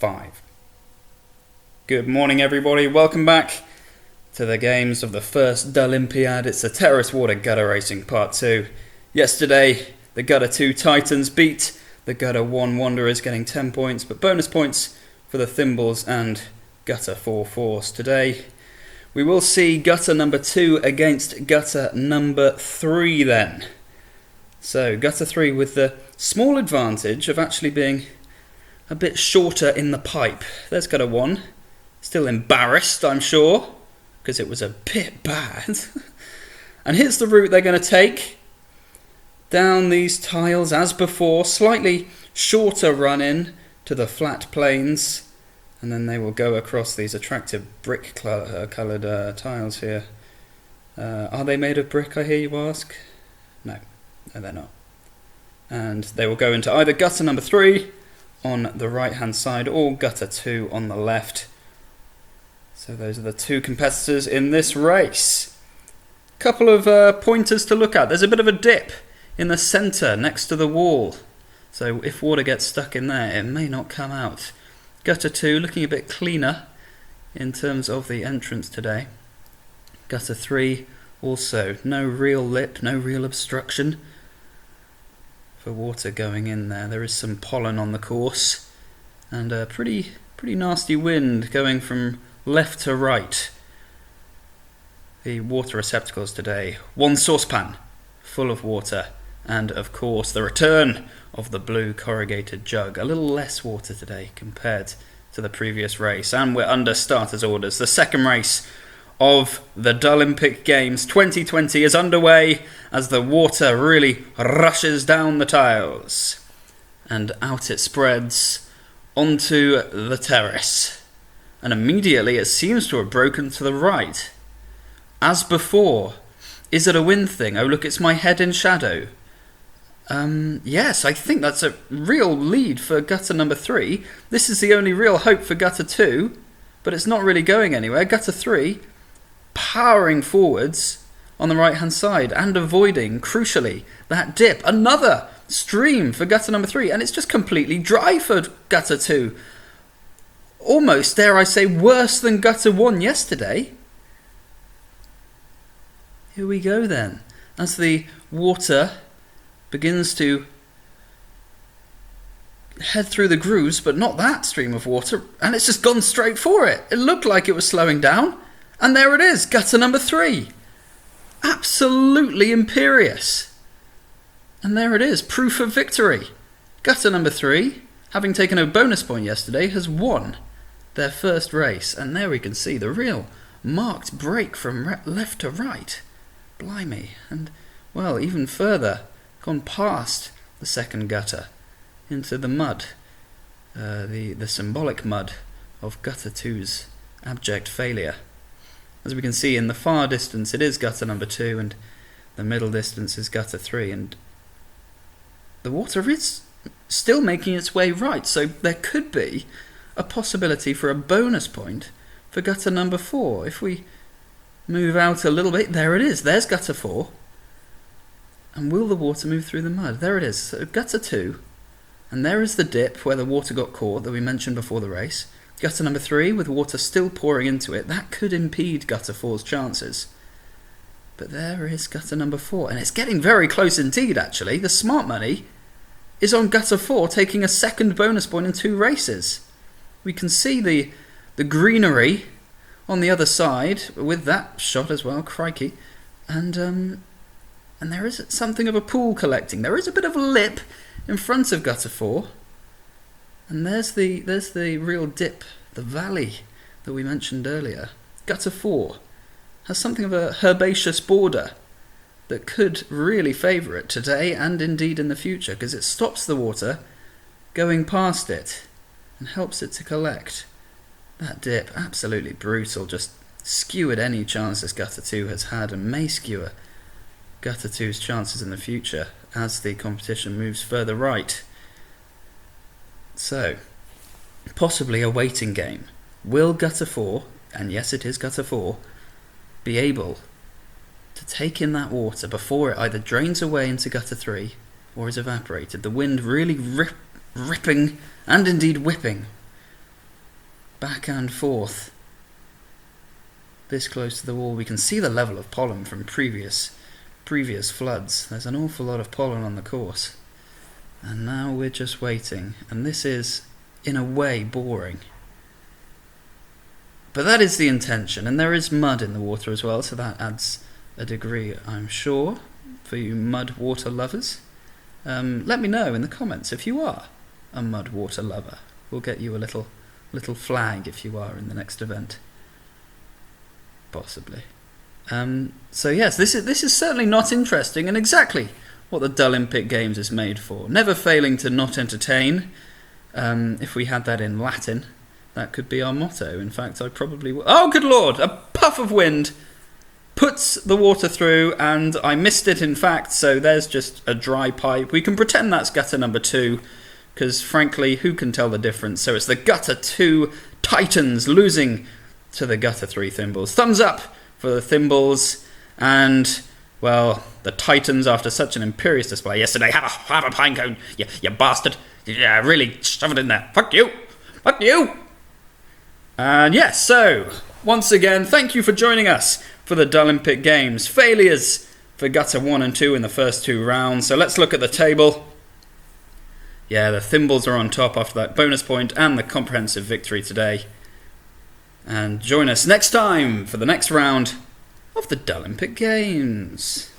5. Good morning everybody, welcome back to the games of the first Dullympiad. It's the Terrace Water Gutter Racing Part 2. Yesterday, the Gutter 2 Titans beat the Gutter 1 Wanderers, getting 10 points, but bonus points for the Thimbles and Gutter 4 Force. Today, we will see Gutter number 2 against Gutter number 3 then. So, Gutter 3 with the small advantage of actually being a bit shorter in the pipe. There's Gutter 1. Still embarrassed, I'm sure, because it was a bit bad. And here's the route they're going to take. Down these tiles as before, slightly shorter run-in to the flat plains. And then they will go across these attractive brick-coloured tiles here. Are they made of brick, I hear you ask? No, they're not. And they will go into either Gutter number 3 on the right-hand side or Gutter 2 on the left. So those are the two competitors in this race. Couple of pointers to look at. There's a bit of a dip in the centre next to the wall. So if water gets stuck in there, it may not come out. Gutter 2 looking a bit cleaner in terms of the entrance today. Gutter 3 also no real lip, no real obstruction for water going in there. There is some pollen on the course and a pretty nasty wind going from left to right. The water receptacles today, one saucepan full of water, and of course the return of the blue corrugated jug. A little less water today compared to the previous race, and we're under starters orders. The second race of the Dullympic Games 2020 is underway as the water really rushes down the tiles and out it spreads onto the terrace. And immediately it seems to have broken to the right. As before. Is it a wind thing? Oh look, it's my head in shadow. Yes, I think that's a real lead for Gutter number 3. This is the only real hope for Gutter 2, but it's not really going anywhere. Gutter 3 powering forwards on the right hand side and avoiding, crucially, that dip. Another stream for Gutter number 3, and it's just completely dry for Gutter 2. Almost, dare I say, worse than Gutter 1 yesterday. Here we go then, as the water begins to head through the grooves, but not that stream of water, and it's just gone straight for it. It looked like it was slowing down, and there it is, Gutter number 3. Absolutely imperious. And there it is, proof of victory. Gutter number 3, having taken a bonus point yesterday, has won their first race, and there we can see the real marked break from left to right. Blimey, and well, even further, gone past the second gutter into the mud, the symbolic mud of Gutter 2's abject failure. As we can see in the far distance, it is Gutter number 2, and the middle distance is Gutter 3, and the water is still making its way right, so there could be a possibility for a bonus point for Gutter number 4. If we move out a little bit, there it is, there's Gutter 4. And will the water move through the mud? There it is, so Gutter 2. And there is the dip where the water got caught that we mentioned before the race. Gutter number 3 with water still pouring into it. That could impede Gutter 4's chances. But there is Gutter number 4. And it's getting very close indeed, actually. The smart money is on Gutter 4 taking a second bonus point in 2 races. We can see the greenery on the other side with that shot as well, crikey. And there is something of a pool collecting. There is a bit of a lip in front of Gutter 4. And there's the real dip, the valley that we mentioned earlier. Gutter 4 has something of a herbaceous border that could really favour it today and indeed in the future, because it stops the water going past it and helps it to collect. That dip, absolutely brutal, just skewered any chances Gutter 2 has had and may skewer Gutter 2's chances in the future as the competition moves further right. So, possibly a waiting game. Will Gutter 4, and yes it is Gutter 4, be able to take in that water before it either drains away into Gutter 3 or is evaporated? The wind really ripping and indeed whipping back and forth. This close to the wall, we can see the level of pollen from previous floods. There's an awful lot of pollen on the course. And now we're just waiting. And this is, in a way, boring. But that is the intention. And there is mud in the water as well, so that adds a degree, I'm sure, for you mud water lovers. Let me know in the comments if you are a mud water lover. We'll get you a little flag if you are in the next event. Possibly. So yes, this is certainly not interesting, and exactly what the Dullympic Games is made for. Never failing to not entertain. If we had that in Latin, that could be our motto. In fact, I probably would. Oh, good lord! A puff of wind puts the water through, and I missed it, in fact, so there's just a dry pipe. We can pretend that's gutter number 2, because frankly, who can tell the difference? So it's the gutter 2 Titans losing to the gutter 3 Thimbles. Thumbs up for the Thimbles, and, well, the Titans, after such an imperious display yesterday, have a pine cone, you bastard. Yeah, really, shove it in there. Fuck you. Fuck you. And yes, so, once again, thank you for joining us for the Dullympic Games. Failures for gutter 1 and 2 in the first 2 rounds. So let's look at the table. Yeah, the Thimbles are on top after that bonus point and the comprehensive victory today. And join us next time for the next round of the Dullympic Games.